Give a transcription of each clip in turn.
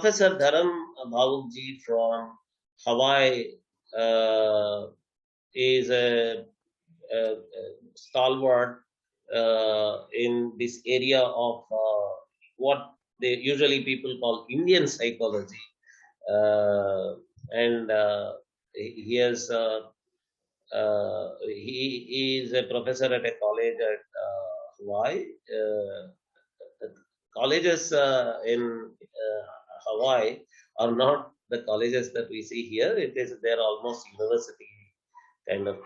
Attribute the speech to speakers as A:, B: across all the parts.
A: Professor Dharm Bhawuk ji from Hawaii is a stalwart in this area of what they usually people call Indian psychology, and he has he is a professor at a college at Hawaii. Colleges in Hawaii are not the colleges that we see here. It is they're almost university kind of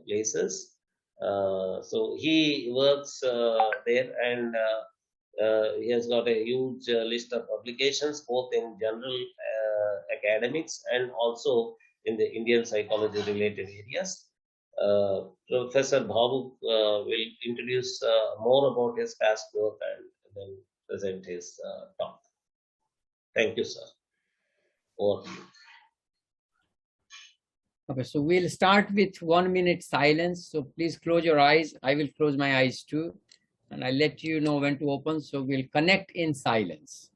A: places. So he works there, and he has got a huge list of publications, both in general academics and also in the Indian psychology related areas. Professor Bhawuk will introduce more about his past work and then present his talk. Thank you, sir. Over to you.
B: Okay, so we'll start with 1 minute silence. So please close your eyes. I will close my eyes too. And I'll let you know when to open. So we'll connect in silence.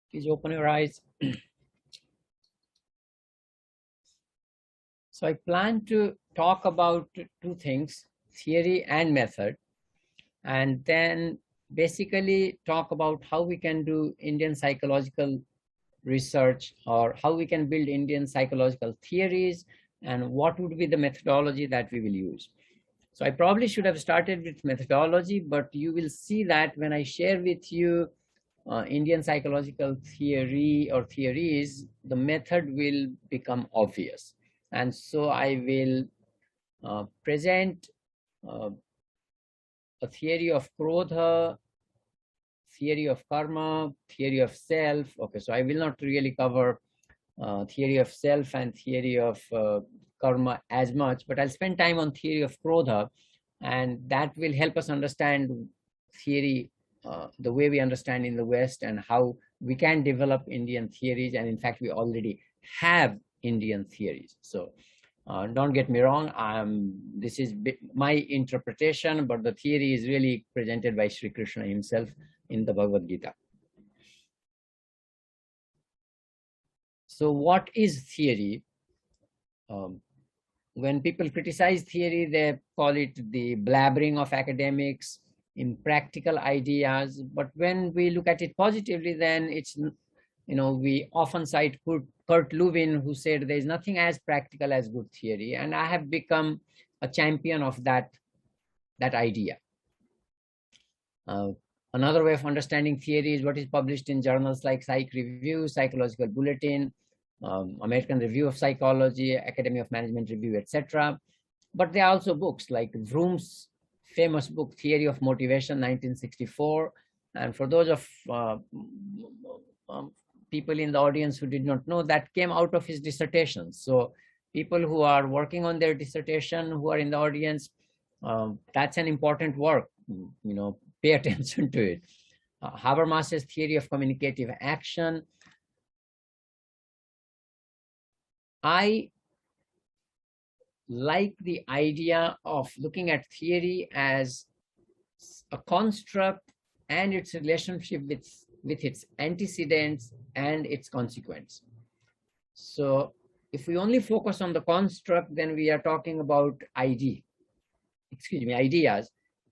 B: Please open your eyes. So I plan to talk about two things, theory and method, and then basically talk about how we can do Indian psychological research, or how we can build Indian psychological theories, and what would be the methodology that we will use. So I probably should have started with methodology, but you will see that when I share with you Indian psychological theory or theories, the method will become obvious. And so I will present a theory of krodha, theory of karma, theory of self. Okay, so I will not really cover theory of self and theory of karma as much, but I'll spend time on theory of krodha, and that will help us understand theory the way we understand in the West, and how we can develop Indian theories. And in fact, we already have Indian theories. So don't get me wrong, this is my interpretation, but the theory is really presented by Sri Krishna himself in the Bhagavad Gita. So what is theory? When people criticize theory, they call it the blabbering of academics, impractical ideas. But when we look at it positively, then it's, we often cite Kurt Lewin, who said there is nothing as practical as good theory. And I have become a champion of that idea. Another way of understanding theory is what is published in journals like Psych Review, Psychological Bulletin, American Review of Psychology, Academy of Management Review, etc. But there are also books like Vroom's famous book, Theory of Motivation, 1964. And for those of people in the audience who did not know, that came out of his dissertation. So people who are working on their dissertation, who are in the audience, that's an important work. Pay attention to it. Habermas's theory of communicative action. I like the idea of looking at theory as a construct and its relationship with its antecedents and its consequence. So if we only focus on the construct, then we are talking about ideas.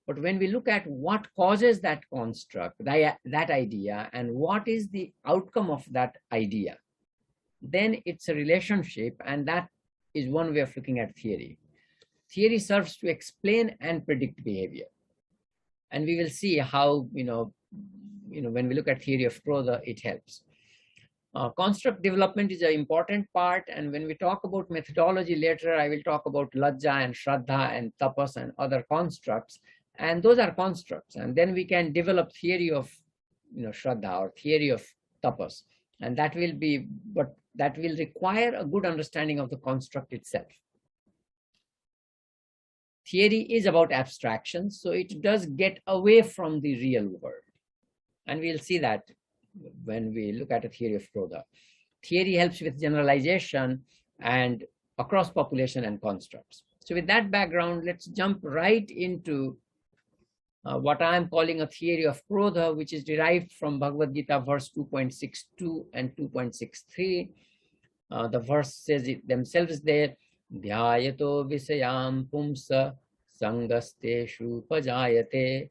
B: But when we look at what causes that construct, that idea, and what is the outcome of that idea, then it's a relationship, and that is one way of looking at theory. Theory serves to explain and predict behavior. And we will see how, when we look at theory of krodha, it helps. Construct development is an important part, and when we talk about methodology later, I will talk about lajja and shraddha and tapas and other constructs, and those are constructs. And then we can develop theory of shraddha or theory of tapas, and that will require a good understanding of the construct itself. Theory is about abstraction, so it does get away from the real world, and we'll see that when we look at a theory of krodha. Theory helps with generalization and across population and constructs. So with that background, let's jump right into what I'm calling a theory of krodha, which is derived from Bhagavad Gita verse 2.62 and 2.63. The verse says it themselves there, dhyayato visayam pumsa sangasteshu pajayate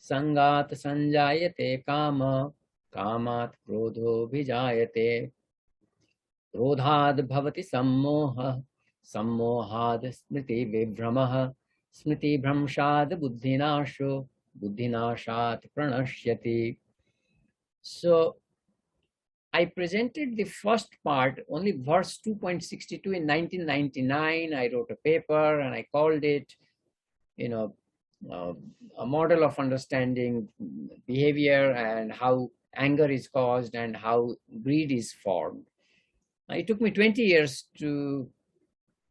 B: sangat sanjayate kama कामात् क्रोधो विजायते क्रोधाद् भवति सम्मोहः सम्मोहाद् स्मृति विभ्रमः स्मृति भ्रंशाद् बुद्धिनाशो बुद्धिनाशात् प्रणश्यति. So I presented the first part, only verse 2.62 in 1999. I wrote a paper and I called it, a model of understanding behavior and how anger is caused and how greed is formed. It took me 20 years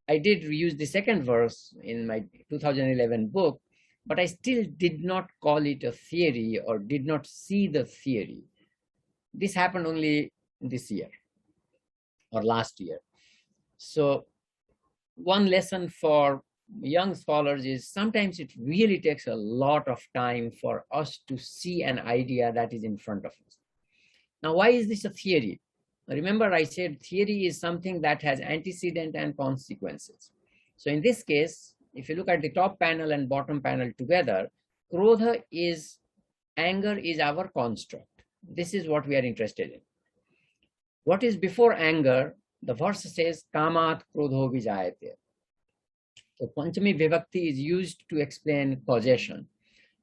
B: I did use the second verse in my 2011 book, but I still did not call it a theory or did not see the theory. This happened only this year or last year. So one lesson for young scholars is sometimes it really takes a lot of time for us to see an idea that is in front of us. Now, why is this a theory? Remember, I said theory is something that has antecedent and consequences. So in this case, if you look at the top panel and bottom panel together, krodha is anger is our construct. This is what we are interested in. What is before anger? The verse says, kamat krodho vijayate. So Panchami Vibhakti is used to explain causation.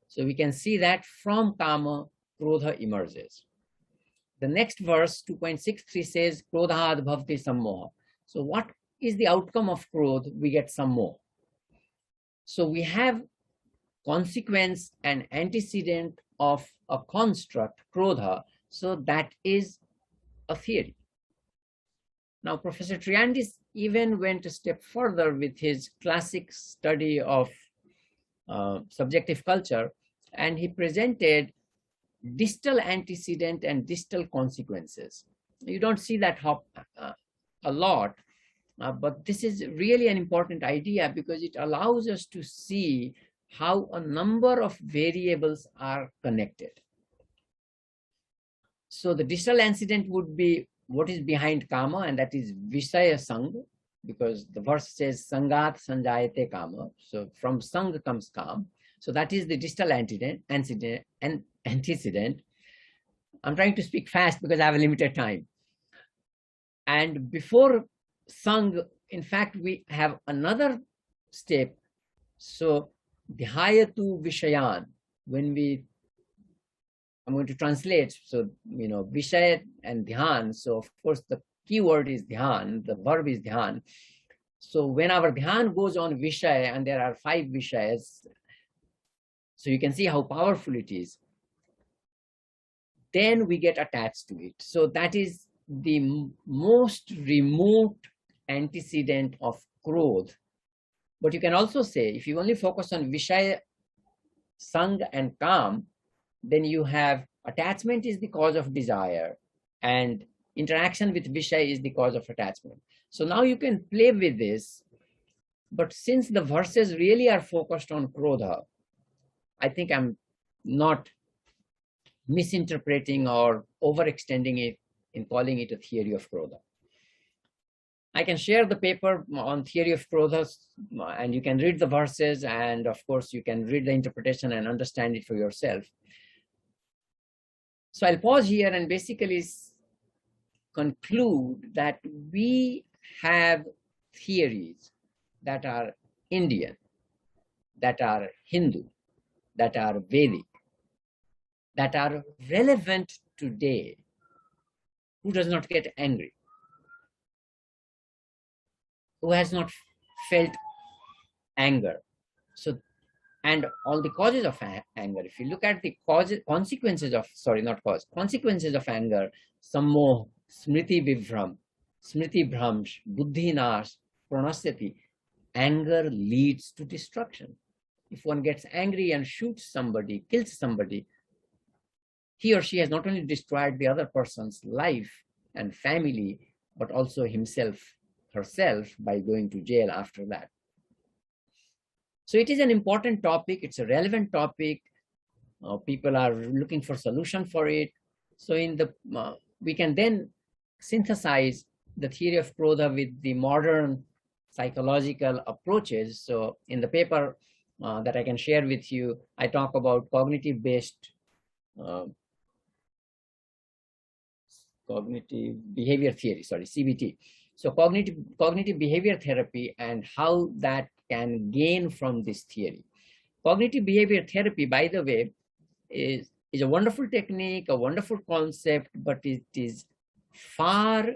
B: So we can see that from kama, krodha emerges. The next verse, 2.63 says, krodhad bhavati sammoha. So what is the outcome of krodh? We get sammoha. So we have consequence and antecedent of a construct, krodha. So that is a theory. Now, Professor Triandis even went a step further with his classic study of subjective culture, and he presented distal antecedent and distal consequences. You don't see that a lot, but this is really an important idea because it allows us to see how a number of variables are connected. So the distal antecedent would be what is behind kama, and that is Visaya Sang, because the verse says Sangat Sanjayate Kama. So from Sang comes Kam. So that is the distal antecedent. I'm trying to speak fast because I have a limited time. And before Sang, in fact, we have another step. So Dhyayatu Vishayan, I'm going to translate. So, Vishaya and Dhyan. So, of course, the key word is Dhyan, the verb is Dhyan. So, when our Dhyan goes on Vishaya, and there are 5 Vishayas, so you can see how powerful it is, then we get attached to it. So, that is the most remote antecedent of krodh. But you can also say, if you only focus on Vishaya, Sang, and Kam, then you have attachment is the cause of desire and interaction with Vishaya is the cause of attachment. So now you can play with this, but since the verses really are focused on krodha, I think I'm not misinterpreting or overextending it in calling it a theory of krodha. I can share the paper on theory of krodha, and you can read the verses, and of course you can read the interpretation and understand it for yourself. So I'll pause here and basically conclude that we have theories that are Indian, that are Hindu, that are Vedic, that are relevant today. Who does not get angry? Who has not felt anger? So, and all the causes of anger. If you look at the consequences of, consequences of anger, sammoh, smriti vibhram, smriti bhramsh, buddhi nash, pranasyati, anger leads to destruction. If one gets angry and shoots somebody, kills somebody, he or she has not only destroyed the other person's life and family, but also himself, herself, by going to jail after that. So it is an important topic. It's a relevant topic. People are looking for solution for it. So we can then synthesize the theory of krodha with the modern psychological approaches. So in the paper that I can share with you, I talk about cognitive-based cognitive behavior theory, CBT. So cognitive behavior therapy and how that can gain from this theory. Cognitive behavior therapy, by the way, is a wonderful technique, a wonderful concept, but it is far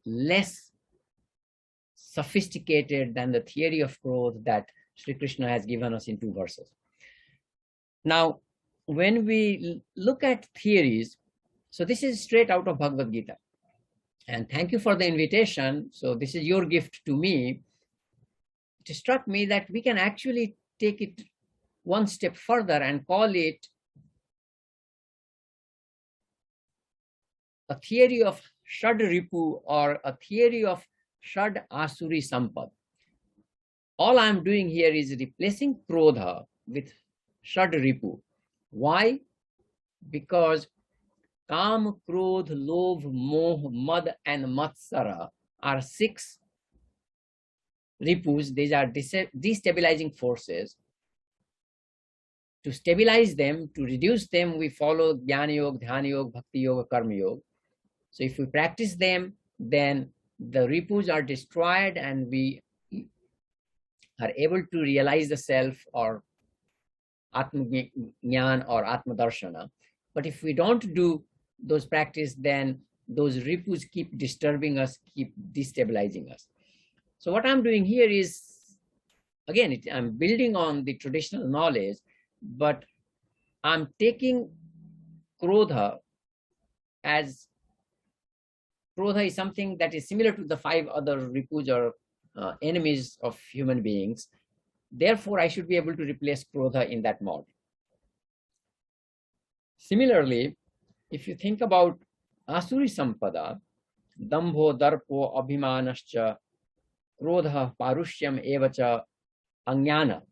B: less sophisticated than the theory of growth that Sri Krishna has given us in 2 verses. Now, when we look at theories, so this is straight out of Bhagavad Gita. And thank you for the invitation. So this is your gift to me. It struck me that we can actually take it one step further and call it a theory of Shad Ripu, or a theory of Shad Asuri Sampad. All I'm doing here is replacing krodha with Shad Ripu. Why? Because Kam, Krodh, Lobh, Moh, Mad, and Matsara are 6 ripus. These are destabilizing forces. To stabilize them, to reduce them, we follow Jnana Yoga, Dhyana Yoga, Bhakti Yoga, Karma Yoga. So if we practice them, then the ripus are destroyed and we are able to realize the self, or Atma Jnana or Atma Darshana. But if we don't do those practice, then those ripus keep disturbing us, keep destabilizing us. So what I'm doing here is, again, I'm building on the traditional knowledge, but I'm taking krodha as krodha is something that is similar to the 5 other ripus or enemies of human beings. Therefore, I should be able to replace krodha in that mode. Similarly, if you think about Asuri Sampada, Dambho, Darpo, Abhimanascha, Krodha, Parushyam, Evacha, Ajnana.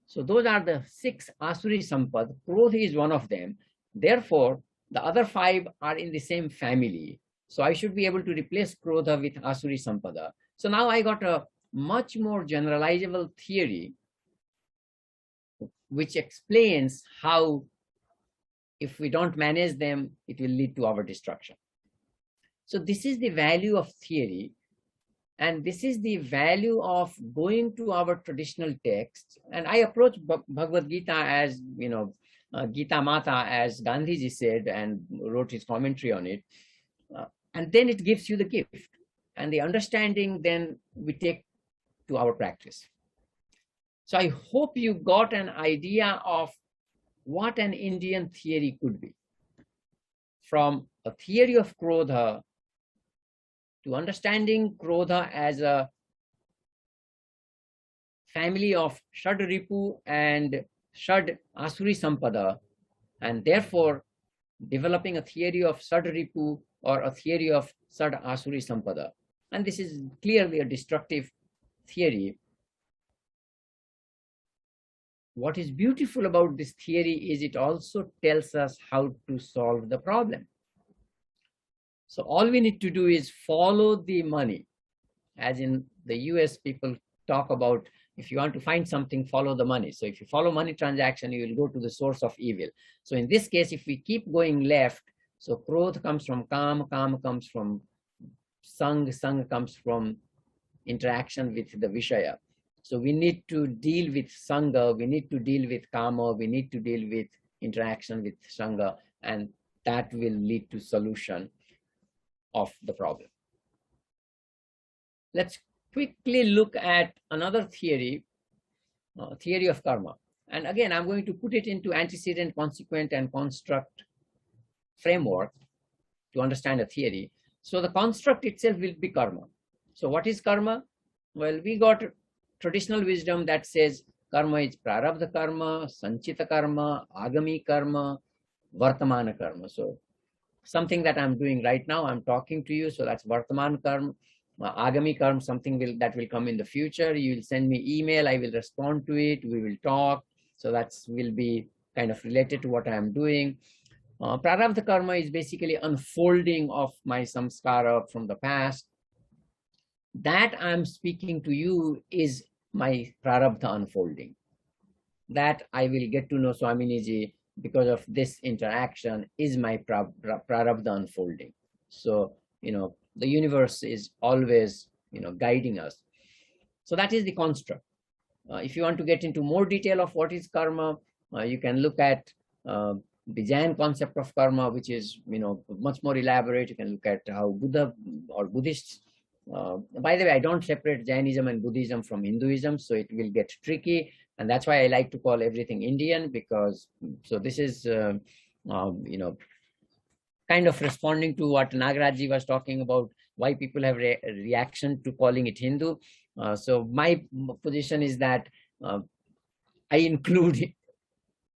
B: So those are the 6 Asuri Sampad. Krodha is one of them. Therefore, the other 5 are in the same family. So I should be able to replace krodha with Asuri Sampada. So now I got a much more generalizable theory which explains how, if we don't manage them, it will lead to our destruction. So this is the value of theory, and this is the value of going to our traditional texts. And I approach Bhagavad Gita as, Gita Mata, as Gandhiji said, and wrote his commentary on it. And then it gives you the gift. And the understanding then we take to our practice. So I hope you got an idea of what an Indian theory could be. From a theory of krodha to understanding krodha as a family of Shad Ripu and Shad Asuri Sampada, and therefore developing a theory of Shad Ripu or a theory of Shad Asuri Sampada. And this is clearly a destructive theory. What is beautiful about this theory is it also tells us how to solve the problem. So all we need to do is follow the money. As in the US, people talk about, if you want to find something, follow the money. So if you follow money transaction, you will go to the source of evil. So in this case, if we keep going left, so krodha comes from kam, kam comes from sang, sang comes from interaction with the vishaya. So we need to deal with sangha, we need to deal with kama, we need to deal with interaction with sangha, and that will lead to solution of the problem. Let's quickly look at another theory, theory of karma. And again, I'm going to put it into antecedent, consequent, and construct framework to understand a theory. So the construct itself will be karma. So what is karma? Well, we got traditional wisdom that says karma is prarabdha karma, sanchita karma, agami karma, vartamana karma. So something that I'm doing right now, I'm talking to you, so that's vartaman karma. Agami karma, something that will come in the future. You will send me email, I will respond to it, we will talk. So that will be kind of related to what I'm doing. Prarabdha karma is basically unfolding of my samskara from the past. That I'm speaking to you is my prarabdha unfolding. That I will get to know Swaminiji because of this interaction is my prarabdha unfolding. So, the universe is always, guiding us. So that is the construct. If you want to get into more detail of what is karma, you can look at the Jain concept of karma, which is, much more elaborate. You can look at how Buddha or Buddhists, by the way, I don't separate Jainism and Buddhism from Hinduism, so it will get tricky. And that's why I like to call everything Indian, because, so this is, kind of responding to what Nagarajji was talking about, why people have reaction to calling it Hindu. So my position is that I include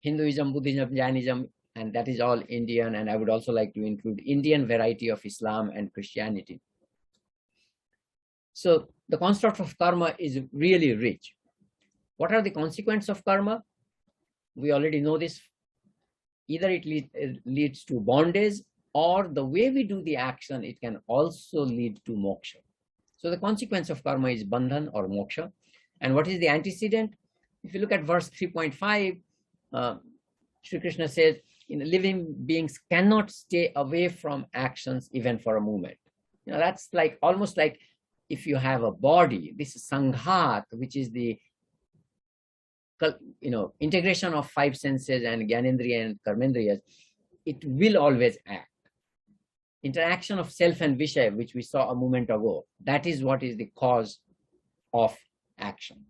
B: Hinduism, Buddhism, Jainism, and that is all Indian. And I would also like to include Indian variety of Islam and Christianity. So the construct of karma is really rich. What are the consequences of karma? We already know this. Either it leads to bondage, or the way we do the action, it can also lead to moksha. So the consequence of karma is bandhan or moksha. And what is the antecedent? If you look at verse 3.5, Sri Krishna says, living beings cannot stay away from actions even for a moment. That's like almost like if you have a body, this is sanghat, which is the integration of five senses and gyanendriya and karmendriyas, it will always act. Interaction of self and vishaya, which we saw a moment ago, that is what is the cause of action.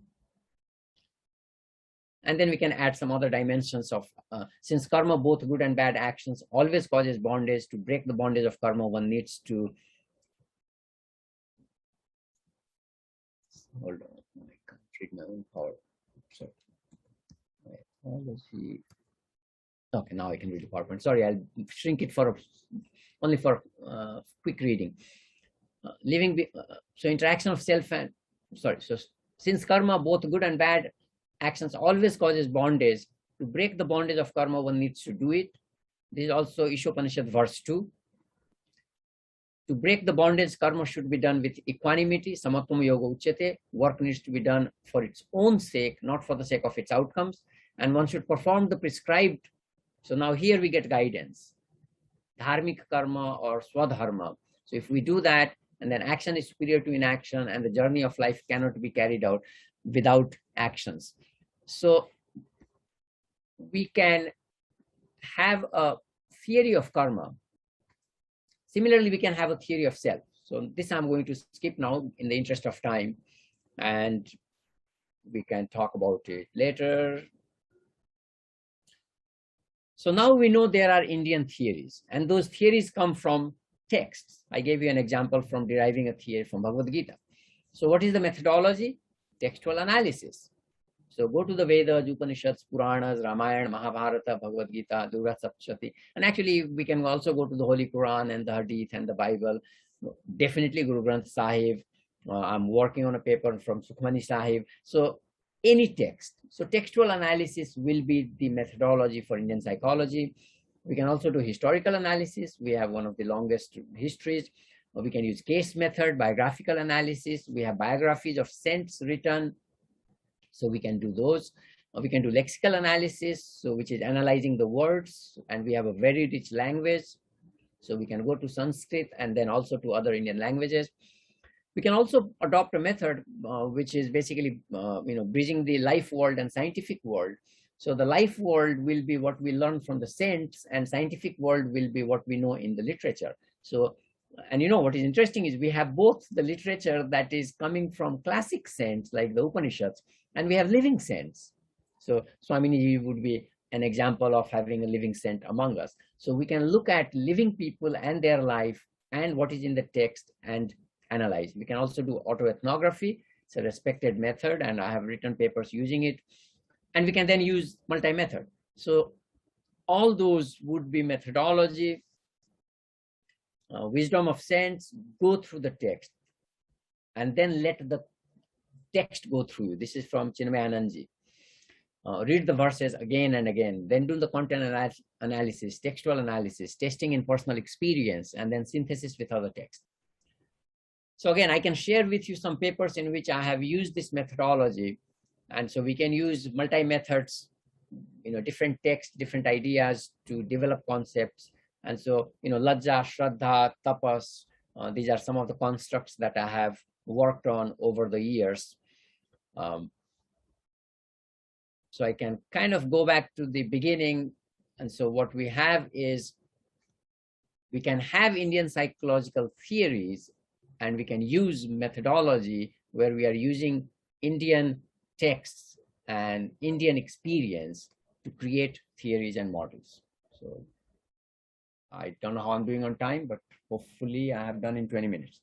B: And then we can add some other dimensions of, since karma, both good and bad actions, always causes bondage. To break the bondage of karma, one needs to, hold on, I can't read my own power. So, okay, now I can read the PowerPoint. Sorry, I'll shrink it for only for quick reading. So interaction of self and, so since karma, both good and bad actions, always causes bondage. To break the bondage of karma, one needs to do it. This is also Ishopanishad verse 2. To break the bondage, karma should be done with equanimity. Samatvam yoga uchyate. Work needs to be done for its own sake, not for the sake of its outcomes. And one should perform the prescribed. So now here we get guidance. Dharmic karma or swadharma. So if we do that, and then action is superior to inaction, and the journey of life cannot be carried out without actions. So we can have a theory of karma. Similarly, we can have a theory of self. So this I'm going to skip now in the interest of time, and we can talk about it later. So now we know there are Indian theories, and those theories come from texts. I gave you an example from deriving a theory from Bhagavad Gita. So what is the methodology? Textual analysis. So go to the Vedas, Upanishads, Puranas, Ramayana, Mahabharata, Bhagavad Gita, Durga Saptashati. And actually, we can also go to the Holy Quran and the Hadith and the Bible. Definitely Guru Granth Sahib. I'm working on a paper from Sukhmani Sahib. So any text. So textual analysis will be the methodology for Indian psychology. We can also do historical analysis. We have one of the longest histories. We can use case method, biographical analysis. We have biographies of saints written, so we can do those. We can do lexical analysis, so which is analyzing the words, and we have a very rich language. So we can go to Sanskrit and then also to other Indian languages. We can also adopt a method which is basically bridging the life world and scientific world. So the life world will be what we learn from the saints, and scientific world will be what we know in the literature. So, and what is interesting is we have both the literature that is coming from classic saints like the Upanishads, and we have living saints. So Swamiji would be an example of having a living saint among us. So we can look at living people and their life and what is in the text and analyze. We can also do autoethnography. It's a respected method, and I have written papers using it. And we can then use multi-method. So all those would be methodology, wisdom of sense, go through the text, and then let the text go through you. This is from Chinmayanandji. Read the verses again and again, then do the content analysis, textual analysis, testing in personal experience, and then synthesis with other text. So again, I can share with you some papers in which I have used this methodology. And so we can use multi-methods, different texts, different ideas to develop concepts. And so, lajja, shraddha, tapas, these are some of the constructs that I have worked on over the years. So I can kind of go back to the beginning. And so what we have is, we can have Indian psychological theories, and we can use methodology where we are using Indian texts and Indian experience to create theories and models. So I don't know how I'm doing on time, but hopefully I have done in 20 minutes.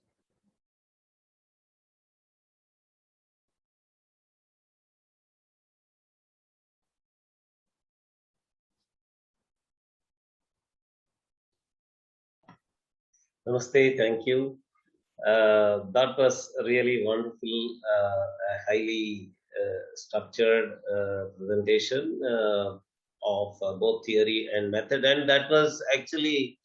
A: Namaste, thank you. That was really wonderful, highly structured presentation of both theory and method, and that was actually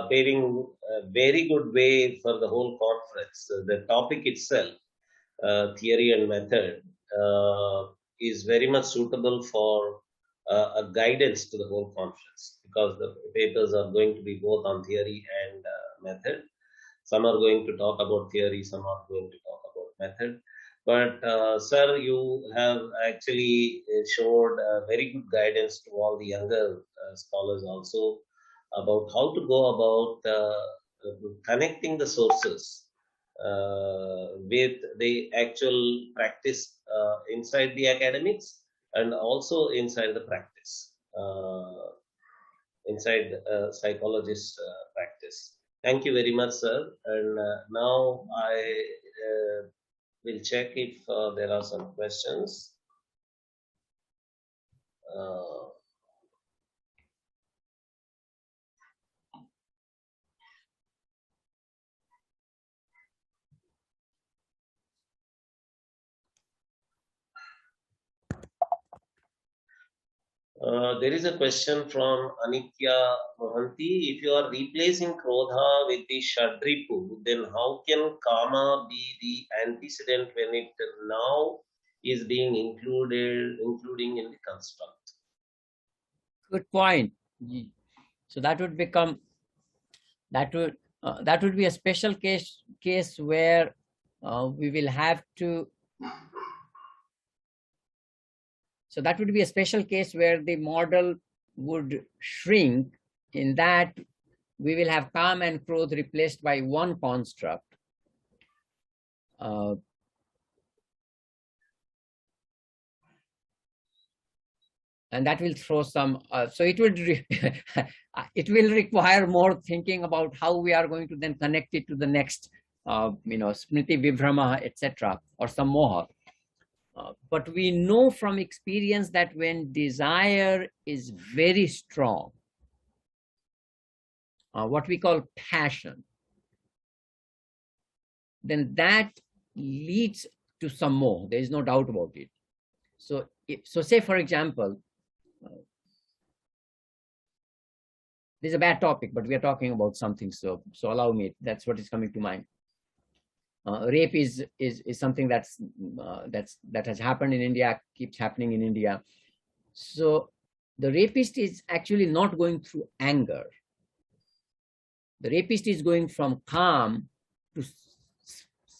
A: paving a very good way for the whole conference. The topic itself, theory and method, is very much suitable for a guidance to the whole conference, because the papers are going to be both on theory and method. Some are going to talk about theory, some are going to talk about method. But, sir, you have actually showed very good guidance to all the younger scholars also about how to go about connecting the sources with the actual practice inside the academics, and also inside the practice, inside psychologist practice. Thank you very much, sir. And now I will check if there are some questions. There is a question from Anitya Mohanty. If you are replacing krodha with the shadripu, then how can kama be the antecedent when it now is being including in the construct?
B: Good point. So that would become, that would be a special case where we will have to. So that would be a special case where the model would shrink, in that we will have Kam and Krodh replaced by one construct. And that will throw some, so it would it will require more thinking about how we are going to then connect it to the next, Smriti Vibhrama, etc., or some moha. But we know from experience that when desire is very strong, what we call passion, then that leads to some more. There is no doubt about it. So say, for example, This is a bad topic, but we are talking about something, so allow me. That's what is coming to mind. Rape is something that has happened in India, keeps happening in India. So the rapist is actually not going through anger. The rapist is going from calm to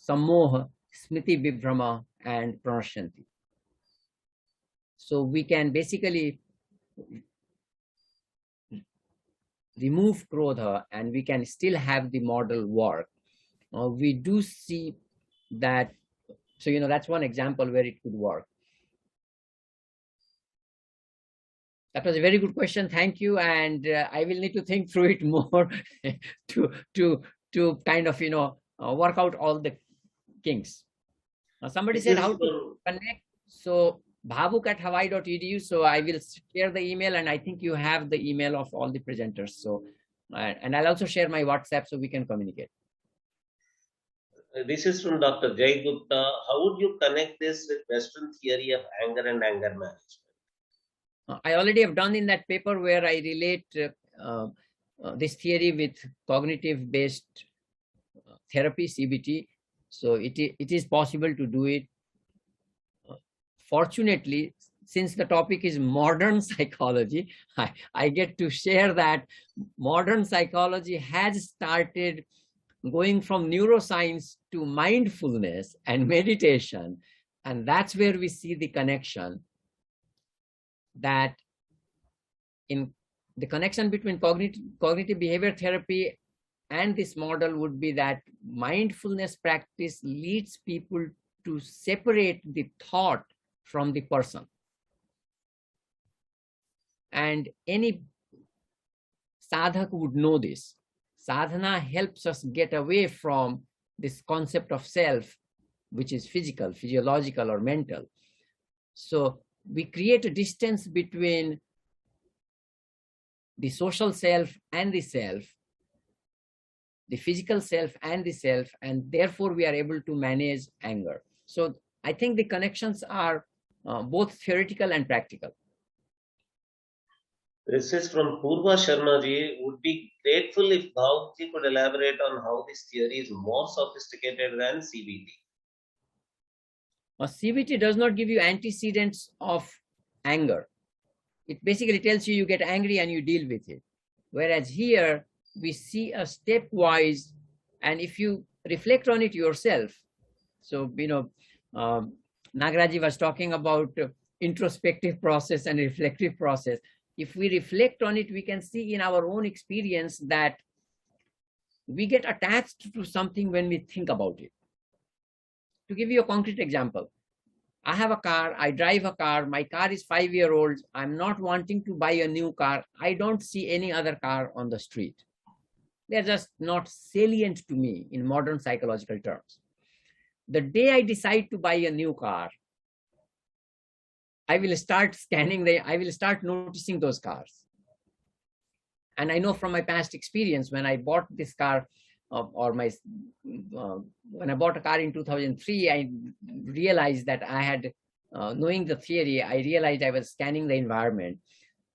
B: samoha, smriti vibhrama, and pranashanti. So we can basically remove krodha and we can still have the model work. We do see that, so that's one example where it could work. That was a very good question. Thank you, and I will need to think through it more to kind of work out all the kinks. Somebody said how to connect. So bhavuk@hawaii.edu. So I will share the email, and I think you have the email of all the presenters. So and I'll also share my WhatsApp so we can communicate.
A: This is from Dr. Jay Gupta. How would you connect this with Western theory of anger and anger management?
B: I already have done in that paper where I relate this theory with cognitive-based therapy, CBT. So it is possible to do it. Fortunately, since the topic is modern psychology, I get to share that modern psychology has started going from neuroscience to mindfulness and meditation. And that's where we see the connection, that in the connection between cognitive behavior therapy and this model would be that mindfulness practice leads people to separate the thought from the person. And any sadhak would know this. Sadhana helps us get away from this concept of self, which is physical, physiological, or mental. So we create a distance between the social self and the self, the physical self and the self, and therefore we are able to manage anger. So I think the connections are both theoretical and practical.
A: This is from Purva Sharma ji. Would be grateful if Bhawuk ji could elaborate on how this theory is more sophisticated than CBT.
B: CBT does not give you antecedents of anger. It basically tells you get angry and you deal with it. Whereas here, we see a stepwise, and if you reflect on it yourself, so, Nagaraji was talking about introspective process and reflective process. If we reflect on it, we can see in our own experience that we get attached to something when we think about it. To give you a concrete example, I have a car, I drive a car, my car is 5-year-old, I'm not wanting to buy a new car, I don't see any other car on the street. They're just not salient to me in modern psychological terms. The day I decide to buy a new car, I will start I will start noticing those cars. And I know from my past experience, when I bought this car, when I bought a car in 2003, I realized that I had, knowing the theory, I realized I was scanning the environment.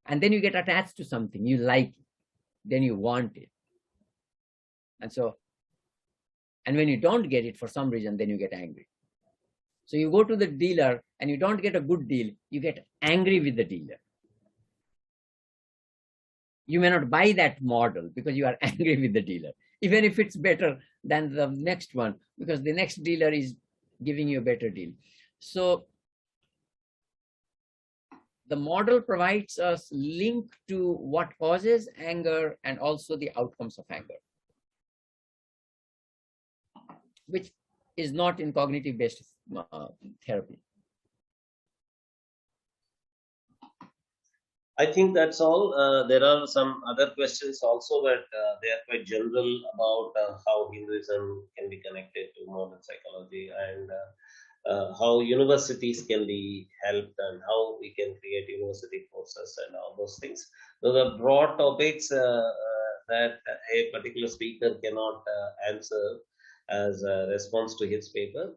B: And then you get attached to something, you like it, then you want it. And when you don't get it for some reason, then you get angry. So you go to the dealer and you don't get a good deal, you get angry with the dealer. You may not buy that model because you are angry with the dealer, even if it's better than the next one, because the next dealer is giving you a better deal. So the model provides us link to what causes anger and also the outcomes of anger, which is not in cognitive-based therapy.
A: I think that's all. There are some other questions also, but they are quite general about how Hinduism can be connected to modern psychology and how universities can be helped and how we can create university courses and all those things. Those are broad topics that a particular speaker cannot answer as a response to his paper.